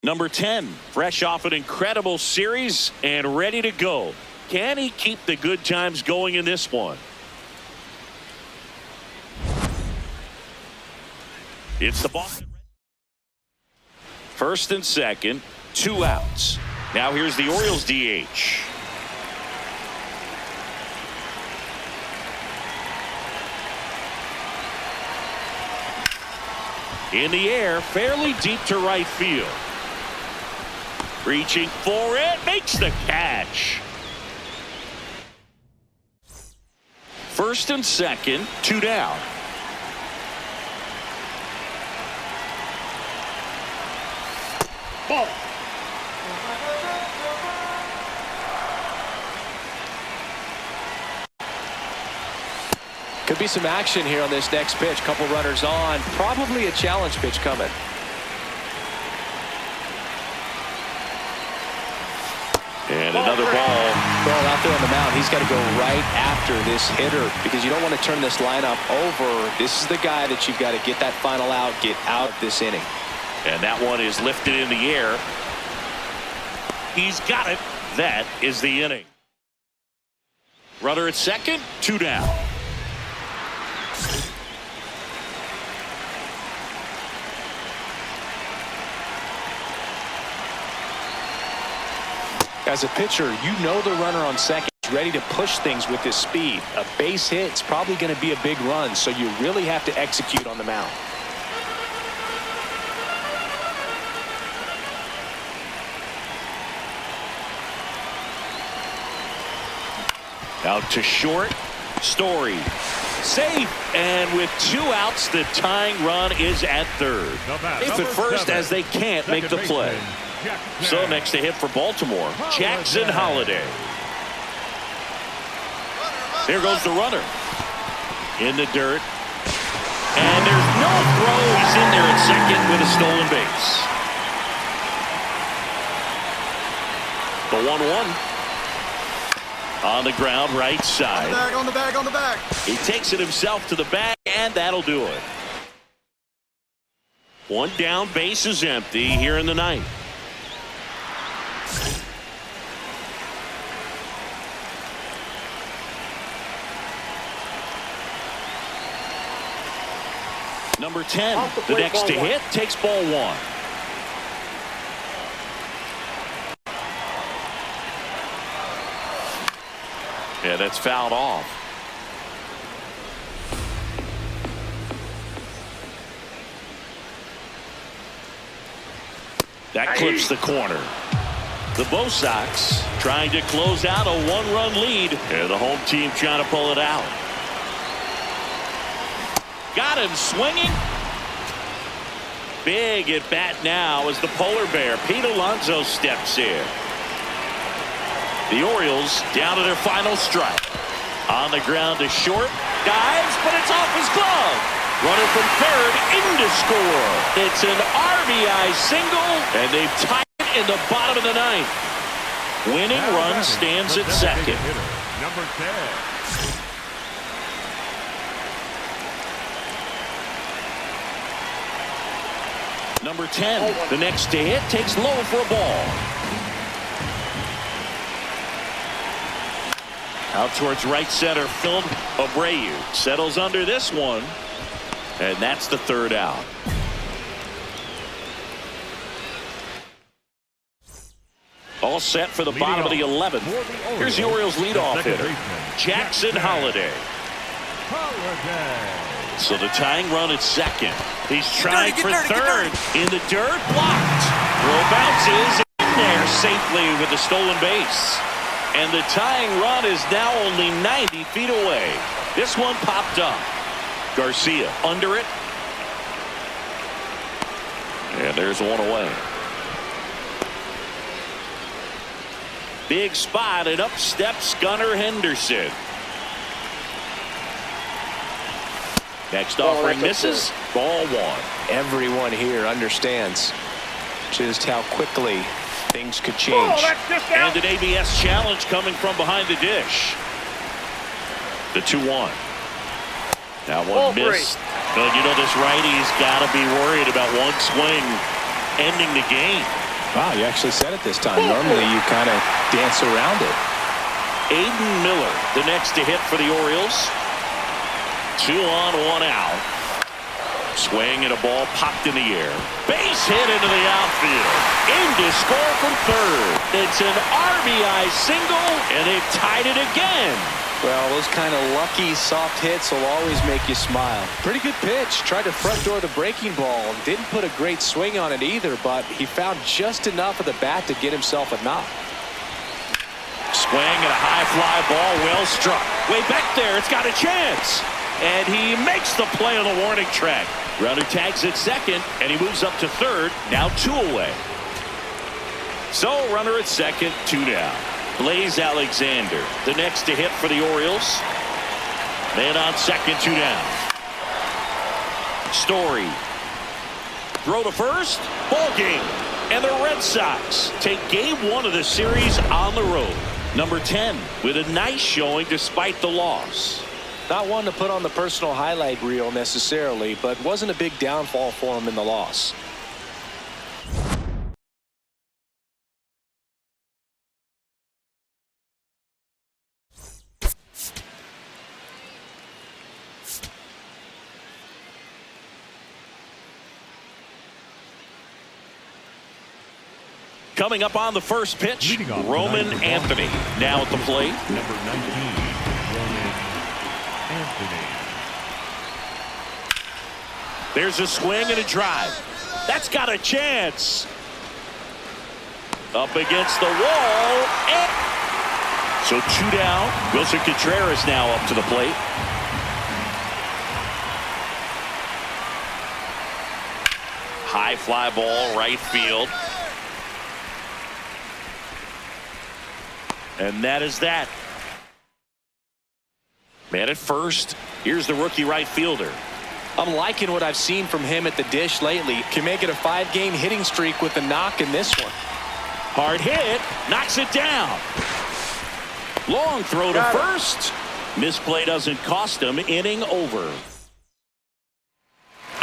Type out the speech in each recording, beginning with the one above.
Number 10, fresh off an incredible series and ready to go. Can he keep the good times going in this one? It's the ball. First and second, 2 outs. Now here's the Orioles DH. In the air, fairly deep to right field. Reaching for it, makes the catch. First and second, 2 down. Ball. Could be some action here on this next pitch. Couple runners on. Probably a challenge pitch coming. And another ball. Well, out there on the mound, he's got to go right after this hitter because you don't want to turn this lineup over. This is the guy that you've got to get that final out, get out of this inning. And that one is lifted in the air. He's got it. That is the inning. Runner at second, 2 down. As a pitcher, you know the runner on second is ready to push things with his speed. A base hit's probably going to be a big run, so you really have to execute on the mound. Out to short. Story. Safe. And with 2 outs, the tying run is at third. Safe at first as they can't make the play. So next to hit for Baltimore, Jackson Holiday. There goes the runner. In the dirt. And there's no throw. He's in there at second with a stolen base. The 1-1. On the ground, right side. On the bag. He takes it himself to the bag, and that'll do it. 1 down, base is empty here in the ninth. Number 10, the next to hit, takes ball 1. Yeah, that's fouled off. That clips the corner. The Bo Sox trying to close out a 1-run lead. And the home team trying to pull it out. Got him swinging. Big at bat now as the polar bear, Pete Alonso, steps in. The Orioles down to their final strike. On the ground to short. Dives, but it's off his glove. Runner from third in to score. It's an RBI single, and they've tied it in the bottom of the ninth. Winning run stands at second. Number 10. Number 10, the next to hit, takes low for a ball. Out towards right center field, Abreu settles under this one, and that's the 3rd out. All set for the bottom of the 11th. Here's the Orioles leadoff hitter, Jackson Holiday. So the tying run at second. He's trying for third. In the dirt, blocked. Throw bounces in there safely with the stolen base. And the tying run is now only 90 feet away. This one popped up. Garcia under it. And there's one away. Big spot, and up steps Gunnar Henderson. Next offering misses. Ball 1. Everyone here understands just how quickly things could change. And an ABS challenge coming from behind the dish. The 2-1. That one missed. But you know, this righty's got to be worried about one swing ending the game. Wow, you actually said it this time. Normally you kind of dance around it. Aiden Miller, the next to hit for the Orioles. 2 on, 1 out. Swing and a ball popped in the air. Base hit into the outfield. In to score from third. It's an RBI single, and they've tied it again. Well, those kind of lucky soft hits will always make you smile. Pretty good pitch. Tried to front door the breaking ball. Didn't put a great swing on it either, but he found just enough of the bat to get himself a knock. Swing and a high fly ball, well struck. Way back there, it's got a chance. And he makes the play on the warning track. Runner tags at second, and he moves up to third. Now 2 away. So runner at second, 2 down. Blaze Alexander, the next to hit for the Orioles. Man on second, 2 down. Story. Throw to first. Ball game. And the Red Sox take game 1 of the series on the road. Number 10 with a nice showing despite the loss. Not one to put on the personal highlight reel necessarily, but wasn't a big downfall for him in the loss. Coming up on the first pitch, Roman Anthony now at the plate. Number 19, Roman Anthony. There's a swing and a drive. That's got a chance. Up against the wall. And so 2 down. Wilson Contreras now up to the plate. High fly ball, right field. And that is that. Man at first. Here's the rookie right fielder. I'm liking what I've seen from him at the dish lately. Can make it a 5-game hitting streak with a knock in this one. Hard hit. Knocks it down. Long throw to first. Misplay doesn't cost him. Inning over.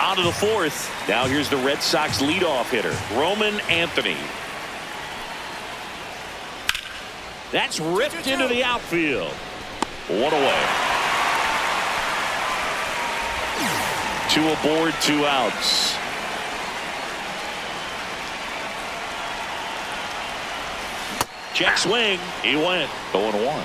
On to the 4th. Now here's the Red Sox leadoff hitter, Roman Anthony. That's ripped into the outfield. 1 away. 2 aboard, 2 outs. Check swing. He went 0-1.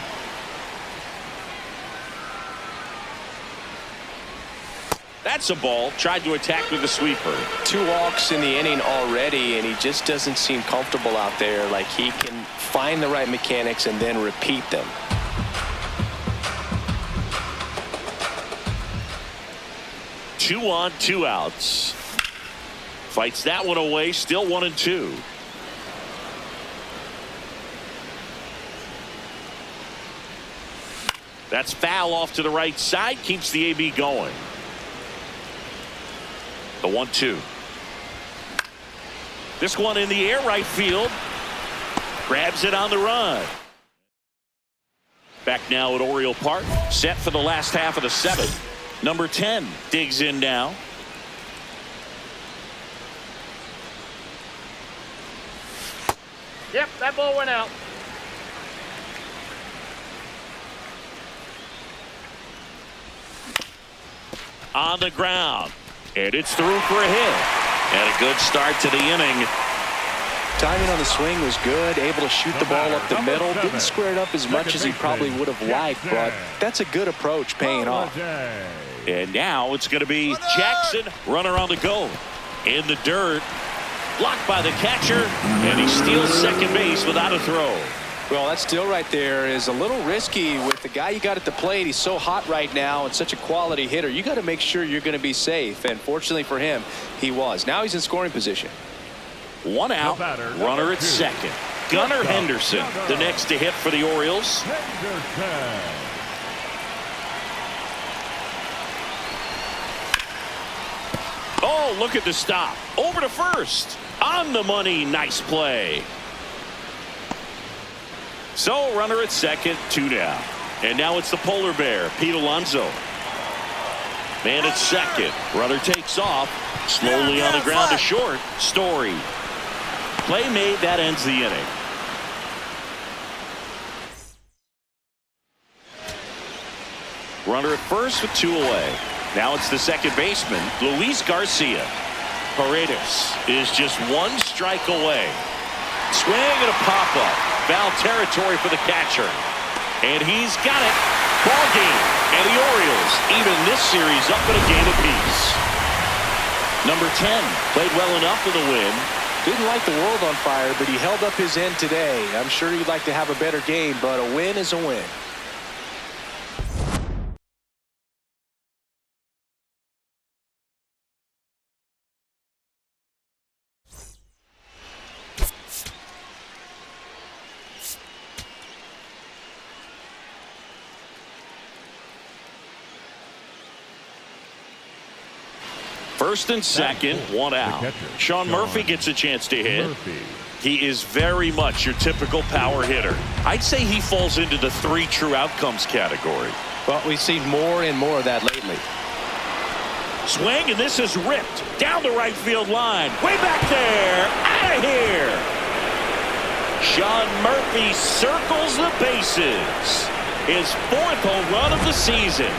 That's a ball. Tried to attack with a sweeper. 2 walks in the inning already, and he just doesn't seem comfortable out there. Like he can find the right mechanics and then repeat them. Two on, 2 outs. Fights that one away. Still 1-2. That's foul off to the right side. Keeps the AB going. The 1-2. This one in the air, right field. Grabs it on the run. Back now at Oriole Park. Set for the last half of the 7th. Number 10 digs in now. Yep, that ball went out. On the ground. And it's through for a hit. And a good start to the inning. Timing on the swing was good. Able to shoot the ball up the middle. Didn't square it up as much as he probably would have liked, but that's a good approach paying off. And now it's going to be Jackson. Runner on the go. In the dirt. Blocked by the catcher. And he steals second base without a throw. Well, that steal right there is a little risky with the guy you got at the plate. He's so hot right now and such a quality hitter. You got to make sure you're going to be safe. And fortunately for him, he was. Now he's in scoring position. 1 out. Runner at second. Gunnar Henderson, the next to hit for the Orioles. Oh, look at the stop. Over to first. On the money. Nice play. So runner at second, 2 down. And now it's the polar bear, Pete Alonso. Man at second. Runner takes off. Slowly on the ground to short. Story. Play made. That ends the inning. Runner at first with 2 away. Now it's the second baseman, Luis Garcia. Paredes is just 1 strike away. Swing and a pop-up. Foul territory for the catcher. And he's got it. Ball game. And the Orioles even this series up in a game apiece. Number 10 played well enough for the win. Didn't light the world on fire, but he held up his end today. I'm sure he'd like to have a better game, but a win is a win. First and second, 1 out. Sean Murphy gets a chance to hit. He is very much your typical power hitter. I'd say he falls into the 3 true outcomes category. But we've seen more and more of that lately. Swing, and this is ripped down the right field line. Way back there. Out of here. Sean Murphy circles the bases. His 4th home run of the season.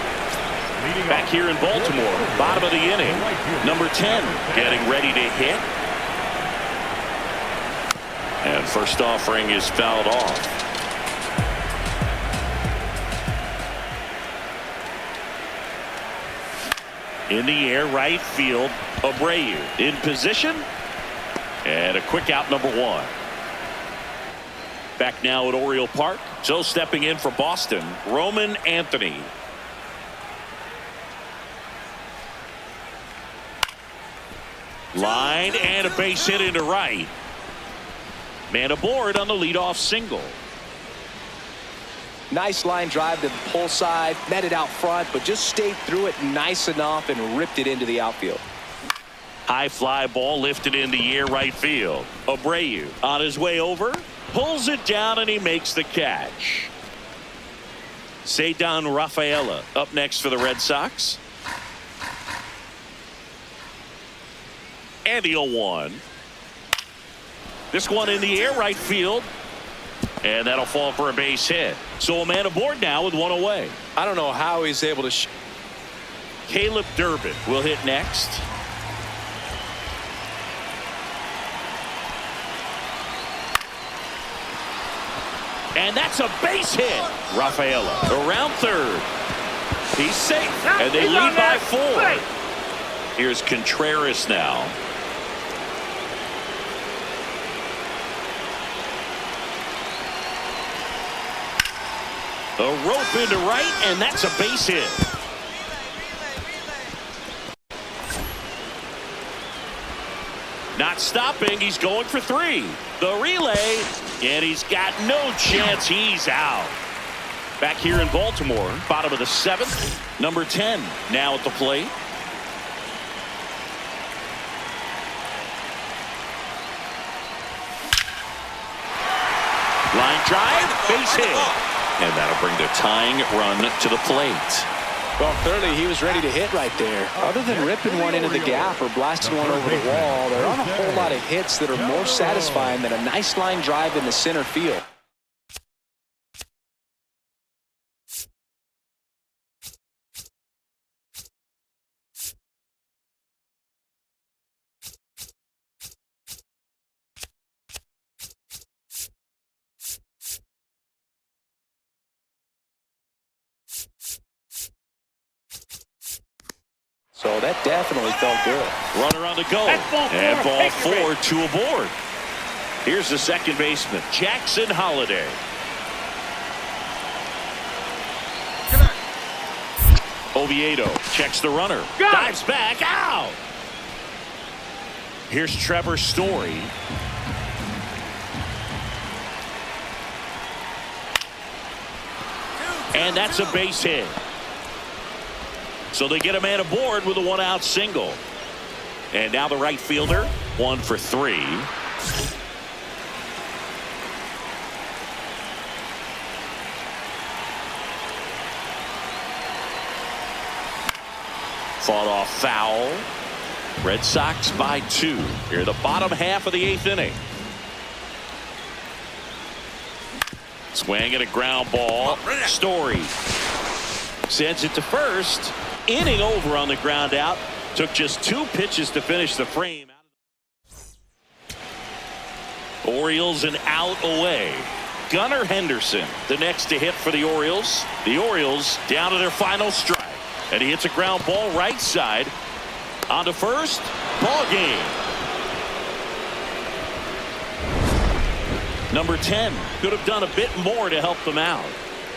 Back here in Baltimore, bottom of the inning. Number 10 getting ready to hit. And first offering is fouled off. In the air, right field, Abreu in position. And a quick out, number 1. Back now at Oriole Park. So stepping in for Boston, Roman Anthony. Line and a base hit into right. Man aboard on the leadoff single. Nice line drive to the pull side, met it out front, but just stayed through it nice enough and ripped it into the outfield. High fly ball lifted in the air, right field. Abreu on his way over, pulls it down, and he makes the catch. Ceddanne Rafaela up next for the Red Sox. And the 0-1. This one in the air, right field. And that'll fall for a base hit. So a man aboard now with 1 away. I don't know how he's able to. Caleb Durbin will hit next. And that's a base hit. Rafaela around third. He's safe. And they lead by 4. Here's Contreras now. A rope into right, and that's a base hit. Not stopping. He's going for 3. The relay, and he's got no chance. He's out. Back here in Baltimore, bottom of the 7th. Number 10 now at the plate. Line drive, base hit. And that'll bring the tying run to the plate. Well, clearly he was ready to hit right there. Other than ripping one into the gap or blasting one over the wall, there aren't a whole lot of hits that are more satisfying than a nice line drive in the center field. So that definitely felt good. Runner on the go. And ball 4, 2 aboard. Here's the second baseman, Jackson Holliday. Oviedo checks the runner. Dives back. Out. Here's Trevor Story. And that's a base hit. So they get a man aboard with a 1-out single. And now the right fielder, 1 for 3. Fought off foul. Red Sox by 2. Here the bottom half of the 8th inning. Swing and a ground ball. Story sends it to first. Inning over on the ground out. Took just 2 pitches to finish the frame. Orioles an out away. Gunnar Henderson, the next to hit for the Orioles. The Orioles down to their final strike. And he hits a ground ball right side. On to first. Ball game. Number 10 could have done a bit more to help them out.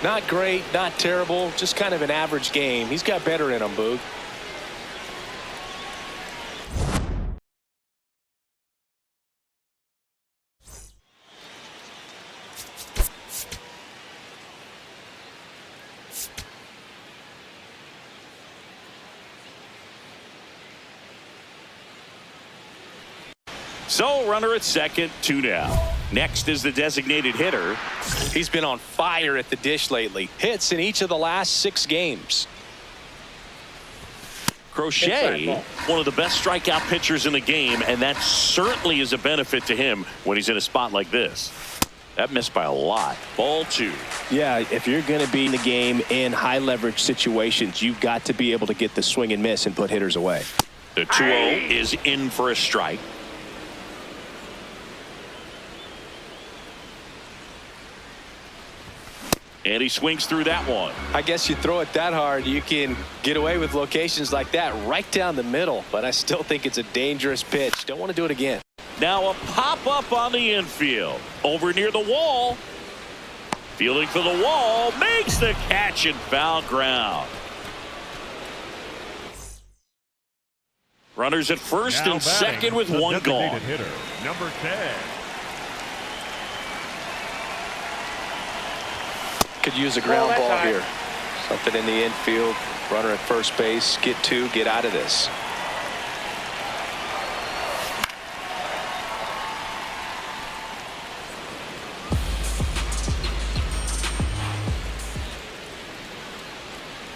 Not great, not terrible, just kind of an average game. He's got better in him, Boog. So runner at second, 2 down. Next is the designated hitter. He's been on fire at the dish lately. Hits in each of the last 6 games. Crochet, one of the best strikeout pitchers in the game, and that certainly is a benefit to him when he's in a spot like this. That missed by a lot. Ball 2. Yeah, if you're going to be in the game in high leverage situations, you've got to be able to get the swing and miss and put hitters away. The 2-0 is in for a strike. And he swings through that one. I guess you throw it that hard, you can get away with locations like that right down the middle. But I still think it's a dangerous pitch. Don't want to do it again. Now a pop-up on the infield. Over near the wall. Fielding for the wall. Makes the catch in foul ground. Runners at first Now and second with the 1 gone. designated hitter, number 10. Could use a ground ball here. Something in the infield. Runner at first base. Get 2. Get out of this.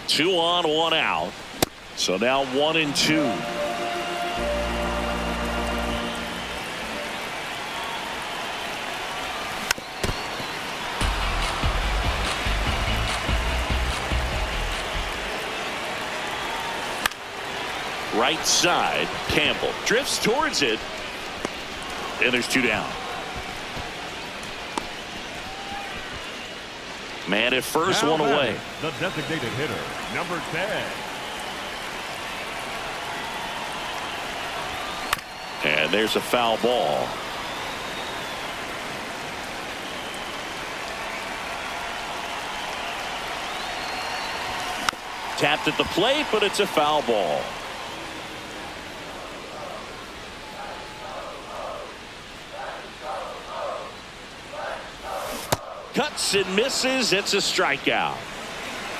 Two on, 1 out. So now 1 and 2. Right side, Campbell drifts towards it, and there's 2 down. Man at first, Now 1 away. The designated hitter, number 10. And there's a foul ball. Tapped at the plate, but it's a foul ball. Cuts and misses. It's a strikeout.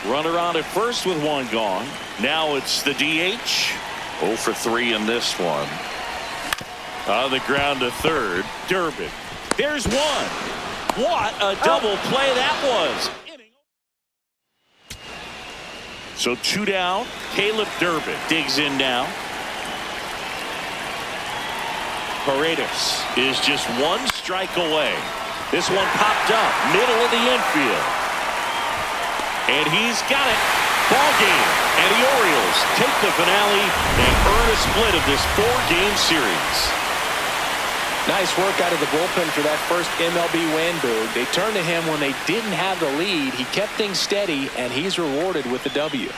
Runner on at first with 1 gone. Now it's the DH. 0 for 3 in this one. On the ground to third. Durbin. There's 1. What a double play that was. So 2 down. Caleb Durbin digs in now. Paredes is just 1 strike away. This one popped up, middle of the infield. And he's got it. Ball game. And the Orioles take the finale and earn a split of this 4-game series. Nice work out of the bullpen for that first MLB win, Boog. They turned to him when they didn't have the lead. He kept things steady, and he's rewarded with the W.